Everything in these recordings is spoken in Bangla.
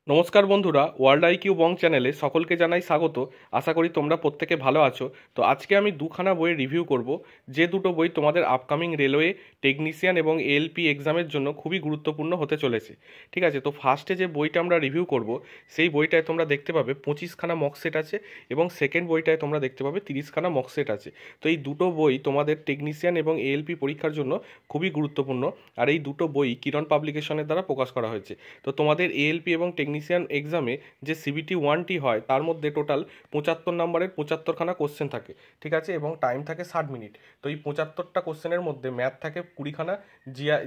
নমস্কার বন্ধুরা, ওয়ার্ল্ড আইকিউ বং চ্যানেলে সকলকে জানাই স্বাগত। আশা করি তোমরা প্রত্যেকে ভালো আছো। তো আজকে আমি দুখানা বইয়ের রিভিউ করব, যে দুটো বই তোমাদের আপকামিং রেলওয়ে টেকনিশিয়ান এবং এএলপি এক্সামের জন্য খুবই গুরুত্বপূর্ণ হতে চলেছে। ঠিক আছে, তো ফার্স্টে যে বইটা আমরা রিভিউ করব সেই বইটায় তোমরা দেখতে পাবে 25খানা মক সেট আছে এবং সেকেন্ড বইটায় তোমরা দেখতে পাবে 30খানা মক সেট আছে। তো এই দুটো বই তোমাদের টেকনিশিয়ান এবং এএলপি পরীক্ষার জন্য খুবই গুরুত্বপূর্ণ। আর এই দুটো বই কিরণ পাবলিকেশনের দ্বারা প্রকাশ করা হয়েছে। তো তোমাদের এএলপি এবং টেকনিশিয়ান এক্সামে যে সিবিটি 1টি হয় তার মধ্যে টোটাল 75 নম্বরের 75খানা কোশ্চেন থাকে। ঠিক আছে, এবং টাইম থাকে 60 মিনিট। তো এই 75টা কোশ্চেনের মধ্যে ম্যাথ থাকে 20খানা,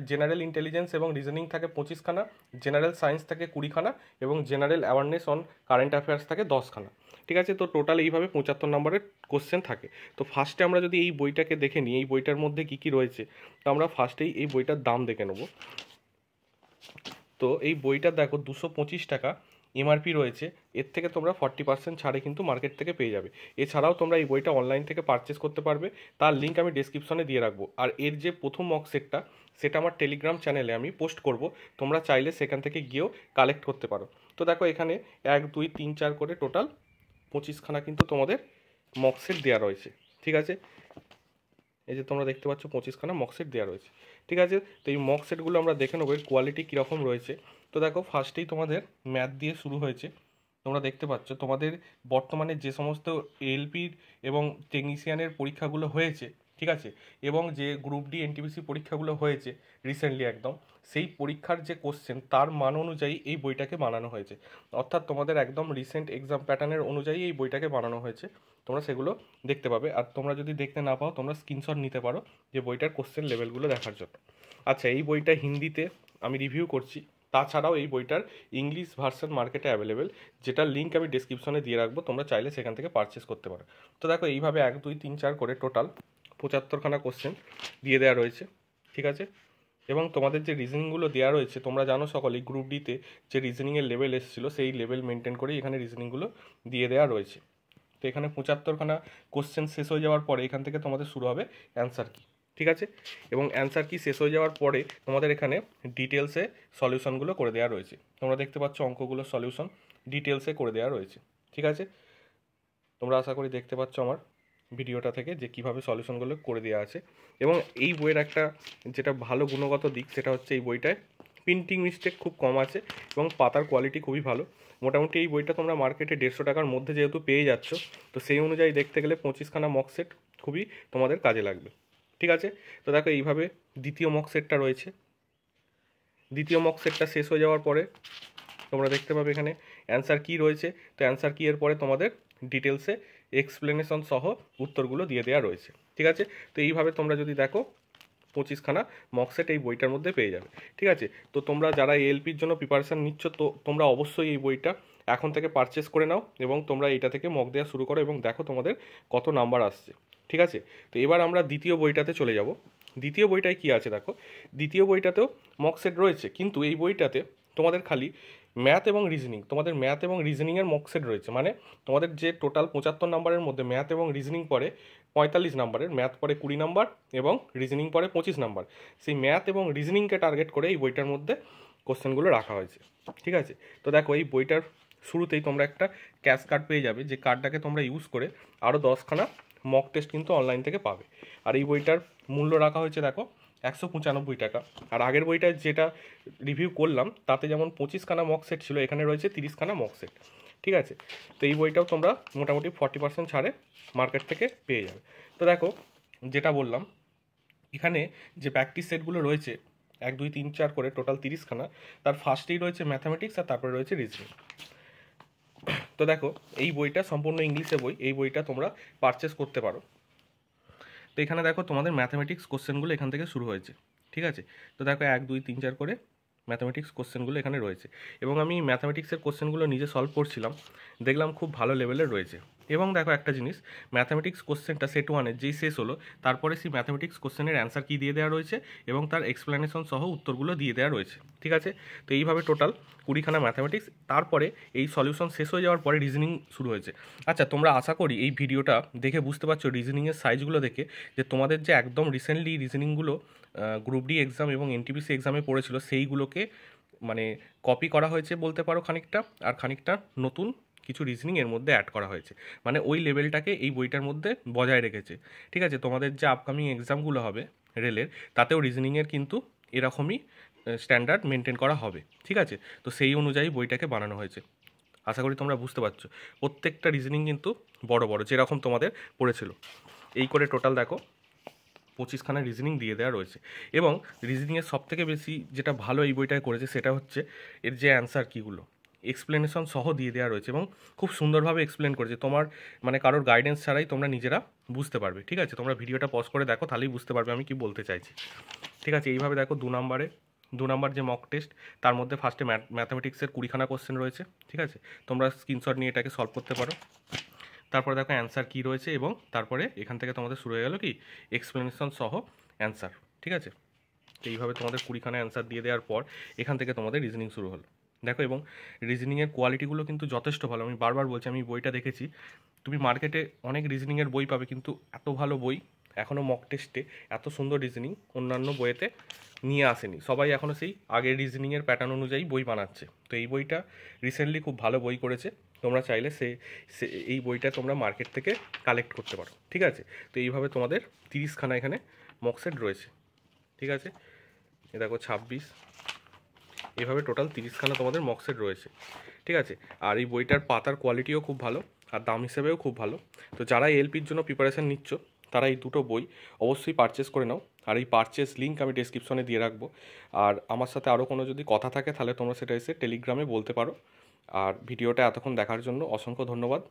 জেনারেল ইন্টেলিজেন্স এবং রিজনিং থাকে 25খানা, জেনারেল সায়েন্স থাকে 20খানা এবং general awareness on current affairs থাকে 10খানা। ঠিক আছে, তো টোটাল এইভাবে 75 নম্বরের কোশ্চেন থাকে। তো ফার্স্টে আমরা যদি এই বইটাকে দেখে নিই, এই বইটার মধ্যে কী কী রয়েছে, তো আমরা ফার্স্টেই এই বইটার দাম দেখে নেব। তো এই বইটা দেখো 225 টাকা এমআরপি রয়েছে। এর থেকে তোমরা 40% ছাড়ে কিন্তু মার্কেট থেকে পেয়ে যাবে। এছাড়াও তোমরা এই বইটা অনলাইন থেকে পারচেস করতে পারবে, তার লিঙ্ক আমি ডেসক্রিপশনে দিয়ে রাখবো। আর এর যে প্রথম মক সেটটা, সেটা আমার টেলিগ্রাম চ্যানেলে আমি পোস্ট করব, তোমরা চাইলে সেখান থেকে গিয়েও কালেক্ট করতে পারো। তো দেখো এখানে 1 2 3 4 করে টোটাল 25খানা কিন্তু তোমাদের মক সেট দেওয়া রয়েছে। ঠিক আছে, এই যে তোমরা দেখতে পাচ্ছ 25খানা মক সেট দেওয়া রয়েছে। ঠিক আছে, তো এই মক সেটগুলো আমরা দেখে নেবো এর কোয়ালিটি কীরকম রয়েছে। তো দেখো ফার্স্টেই তোমাদের ম্যাথ দিয়ে শুরু হয়েছে। তোমরা দেখতে পাচ্ছ তোমাদের বর্তমানে যে সমস্ত এএলপির এবং টেকনিশিয়ানের পরীক্ষাগুলো হয়েছে, ঠিক আছে, এবং যে গ্রুপ ডি এনটিপিসি পরীক্ষাগুলো হয়েছে রিসেন্টলি একদম, সেই পরীক্ষার যে কোশ্চেন তার মান অনুযায়ী এই বইটাকে বানানো হয়েছে। অর্থাৎ তোমাদের একদম রিসেন্ট এক্সাম প্যাটার্নের অনুযায়ী এই বইটাকে বানানো হয়েছে। তোমরা সেগুলো দেখতে পাবে। আর তোমরা যদি দেখতে না পাও তোমরা স্ক্রিনশট নিতে পারো যে বইটার কোশ্চেন লেভেলগুলো দেখার জন্য। আচ্ছা, এই বইটা হিন্দিতে আমি রিভিউ করছি। তাছাড়াও এই বইটার ইংলিশ ভার্সন মার্কেটে অ্যাভেলেবেল, যেটার লিঙ্ক আমি ডিসক্রিপশনে দিয়ে রাখবো, তোমরা চাইলে সেখান থেকে পারচেস করতে পারো। তো দেখো এইভাবে 1 2 3 4 করে টোটাল 75খানা কোশ্চেন দিয়ে দেওয়া রয়েছে। ঠিক আছে, এবং তোমাদের যে রিজনিংগুলো দেওয়া রয়েছে, তোমরা জানো সকলেই গ্রুপ ডিতে যে রিজনিংয়ের লেভেল এসেছিলো সেই লেভেল মেনটেন করেই এখানে রিজনিংগুলো দিয়ে দেওয়া রয়েছে। তো এখানে 75খানা কোশ্চেন শেষ হয়ে যাওয়ার পরে এখান থেকে তোমাদের শুরু হবে অ্যান্সার কি। ঠিক আছে, এবং অ্যান্সার কি শেষ হয়ে যাওয়ার পরে তোমাদের এখানে ডিটেলসে সলিউশনগুলো করে দেওয়া রয়েছে। তোমরা দেখতে পাচ্ছ অঙ্কগুলো সলিউশন ডিটেলসে করে দেওয়া রয়েছে। ঠিক আছে, তোমরা আশা করি দেখতে পাচ্ছ আমার ভিডিওটা থেকে যে কীভাবে সলিউশনগুলো করে দেওয়া আছে। এবং এই বইয়ের একটা যেটা ভালো গুণগত দিক, সেটা হচ্ছে এই বইটায় প্রিন্টিং মিস্টেক খুব কম আছে এবং পাতার কোয়ালিটি খুবই ভালো। মোটামুটি এই বইটা তোমরা মার্কেটে 150 টাকার মধ্যে যেহেতু পেয়ে যাচ্ছ, তো সেই অনুযায়ী দেখতে গেলে 25খানা মক সেট খুবই তোমাদের কাজে লাগবে। ঠিক আছে, তো দেখো এইভাবে দ্বিতীয় মক সেটটা রয়েছে। দ্বিতীয় মক সেটটা শেষ হয়ে যাওয়ার পরে তোমরা দেখতে পাবে এখানে অ্যান্সার কি রয়েছে। তো অ্যান্সার কি এর পরে তোমাদের ডিটেলসে এক্সপ্লেনেশন সহ উত্তরগুলো দিয়ে দেওয়া রয়েছে। ঠিক আছে, তো এইভাবে তোমরা যদি দেখো 25খানা মক সেট এই বইটার মধ্যে পেয়ে যাবে। ঠিক আছে, তো তোমরা যারা এএলপির জন্য প্রিপারেশান নিচ্ছ, তো তোমরা অবশ্যই এই বইটা এখন থেকে পারচেস করে নাও এবং তোমরা এটা থেকে মক দেওয়া শুরু করো এবং দেখো তোমাদের কত নাম্বার আসছে। ঠিক আছে, তো এবার আমরা দ্বিতীয় বইটাতে চলে যাব। দ্বিতীয় বইটায় কি আছে দেখো, দ্বিতীয় বইটাতেও মক সেট রয়েছে, কিন্তু এই বইটাতে তোমাদের খালি ম্যাথ এবং রিজনিং, তোমাদের ম্যাথ এবং রিজনিংয়ের মক সেট রয়েছে। মানে তোমাদের যে টোটাল 75 নম্বরের মধ্যে ম্যাথ এবং রিজনিং পড়ে 45 নম্বরের, ম্যাথ পড়ে 20 নম্বর এবং রিজনিং পড়ে 25 নম্বর। সেই ম্যাথ এবং রিজনিংকে টার্গেট করে এই বইটার মধ্যে কোশ্চেনগুলো রাখা হয়েছে। ঠিক আছে, তো দেখো এই বইটার শুরুতেই তোমরা একটা ক্যাশ কার্ড পেয়ে যাবে, যে কার্ডটাকে তোমরা ইউজ করে আরও 10খানা মক টেস্ট কিন্তু অনলাইন থেকে পাবে। আর এই বইটার মূল্য রাখা হয়েছে দেখো 195 টাকা। আর আগের বইটা যেটা রিভিউ করলাম তাতে যেমন 25খানা মক সেট ছিল, এখানে রয়েছে 30খানা মক সেট। ঠিক আছে, তো এই বইটাও তোমরা মোটামুটি 40% ছাড়ে মার্কেট থেকে পেয়ে যাবে। তো দেখো যেটা বললাম, এখানে যে প্র্যাকটিস সেটগুলো রয়েছে 1 2 3 4 করে টোটাল 30খানা, তার ফার্স্টেই রয়েছে ম্যাথামেটিক্স আর তারপরে রয়েছে রিজনিং। তো দেখো এই বইটা সম্পূর্ণ ইংলিশে বই, এই বইটা তোমরা পারচেস করতে পারো। তো এখানে দেখো তোমাদের ম্যাথামেটিক্স কোশ্চেনগুলো এখান থেকে শুরু হয়েছে। ঠিক আছে, তো দেখো 1 2 3 4 করে ম্যাথামেটিক্স কোশ্চেনগুলো এখানে রয়েছে এবং আমি ম্যাথামেটিক্সের কোশ্চেনগুলো নিজে সলভ করছিলাম, দেখলাম খুব ভালো লেভেলের রয়েছে। এবং দেখো একটা জিনিস, ম্যাথামেটিক্স কোশ্চেনটা সেট ওয়ানের যেই শেষ হলো, তারপরে সেই ম্যাথামেটিক্স কোশ্চেনের অ্যান্সার কী দিয়ে দেওয়া রয়েছে এবং তার এক্সপ্লেনেশন সহ উত্তরগুলো দিয়ে দেওয়া রয়েছে। ঠিক আছে, তো এইভাবে টোটাল 20খানা ম্যাথামেটিক্স, তারপরে এই সলিউশন শেষ হয়ে যাওয়ার পরে রিজনিং শুরু হয়েছে। আচ্ছা, তোমরা আশা করি এই ভিডিওটা দেখে বুঝতে পারছো রিজনিংয়ের সাইজগুলো দেখে, যে তোমাদের যে একদম রিসেন্টলি রিজনিংগুলো গ্রুপ ডি এক্সাম এবং এনটিপিসি এক্সামে পড়েছিল সেইগুলোকে মানে কপি করা হয়েছে বলতে পারো খানিকটা, আর খানিকটা নতুন কিছু রিজনিং এর মধ্যে অ্যাড করা হয়েছে, মানে ওই লেভেলটাকে এই বইটার মধ্যে বজায় রেখেছে। ঠিক আছে, তোমাদের যে আপকামিং এক্সামগুলো হবে রেলের, তাতেও রিজনিংয়ের কিন্তু এরকমই স্ট্যান্ডার্ড মেনটেন করা হবে। ঠিক আছে, তো সেই অনুযায়ী বইটাকে বানানো হয়েছে। আশা করি তোমরা বুঝতে পারছো। প্রত্যেকটা রিজনিং কিন্তু বড় বড় যেরকম তোমাদের পড়েছিল, এই করে টোটাল দেখো 25খানা রিজনিং দিয়ে দেওয়া রয়েছে। এবং রিজনিংয়ের সবথেকে বেশি যেটা ভালো এই বইটায় করেছে সেটা হচ্ছে এর যে অ্যান্সার কীগুলো এক্সপ্লেনেশন সহ দিয়ে দেওয়া রয়েছে, এবং খুব সুন্দরভাবে এক্সপ্লেন করেছে। তোমার মানে কারোর গাইডেন্স ছাড়াই তোমরা নিজেরা বুঝতে পারবে। ঠিক আছে, তোমরা ভিডিওটা পজ করে দেখো, তাহলেই বুঝতে পারবে আমি কি বলতে চাইছি। ঠিক আছে, এইভাবে দেখো 2 নাম্বার যে মক টেস্ট, তার মধ্যে ফার্স্টে ম্যাথামেটিক্সের 20খানা কোশ্চেন রয়েছে। ঠিক আছে, তোমরা স্ক্রিনশট নিয়ে এটাকে সলভ করতে পারো। তারপরে দেখো অ্যান্সার কী রয়েছে, এবং তারপরে এখান থেকে তোমাদের শুরু হয়ে গেল কি এক্সপ্লেনেশন সহ অ্যান্সার। ঠিক আছে, তো এইভাবে তোমাদের 20খানা অ্যান্সার দিয়ে দেওয়ার পর এখান থেকে তোমাদের রিজনিং শুরু হলো। দেখো, এবং রিজনিংয়ের কোয়ালিটিগুলো কিন্তু যথেষ্ট ভালো। আমি বারবার বলছি, আমি বইটা দেখেছি। তুমি মার্কেটে অনেক রিজনিংয়ের বই পাবে, কিন্তু এত ভালো বই এখনও মক টেস্টে এত সুন্দর রিজনিং অন্যান্য বইয়েতে নিয়ে আসেনি। সবাই এখনও সেই আগের রিজনিংয়ের প্যাটার্ন অনুযায়ী বই বানাচ্ছে। তো এই বইটা রিসেন্টলি খুব ভালো বই করেছে। তোমরা চাইলে এই বইটা তোমরা মার্কেট থেকে কালেক্ট করতে পারো। ঠিক আছে, তো এইভাবে তোমাদের 30খানা এখানে মক সেট রয়েছে। ঠিক আছে, এ দেখো 26, এভাবে টোটাল 30খানা তোমাদের মক সেট রয়েছে। ঠিক আছে, আর এই বইটার পাতার কোয়ালিটিও খুব ভালো, আর দাম হিসেবেও খুব ভালো। তো যারা এলপির জন্য প্রিপারেশান নিচ্ছ, তারা এই দুটো বই অবশ্যই পারচেস করে নাও। আর এই পারচেস লিঙ্ক আমি ডেসক্রিপশনে দিয়ে রাখবো। আর আমার সাথে আরও কোনো যদি কথা থাকে, তাহলে তোমরা সেটা এসে টেলিগ্রামে বলতে পারো। আর ভিডিওটা এতক্ষণ দেখার জন্য অসংখ্য ধন্যবাদ।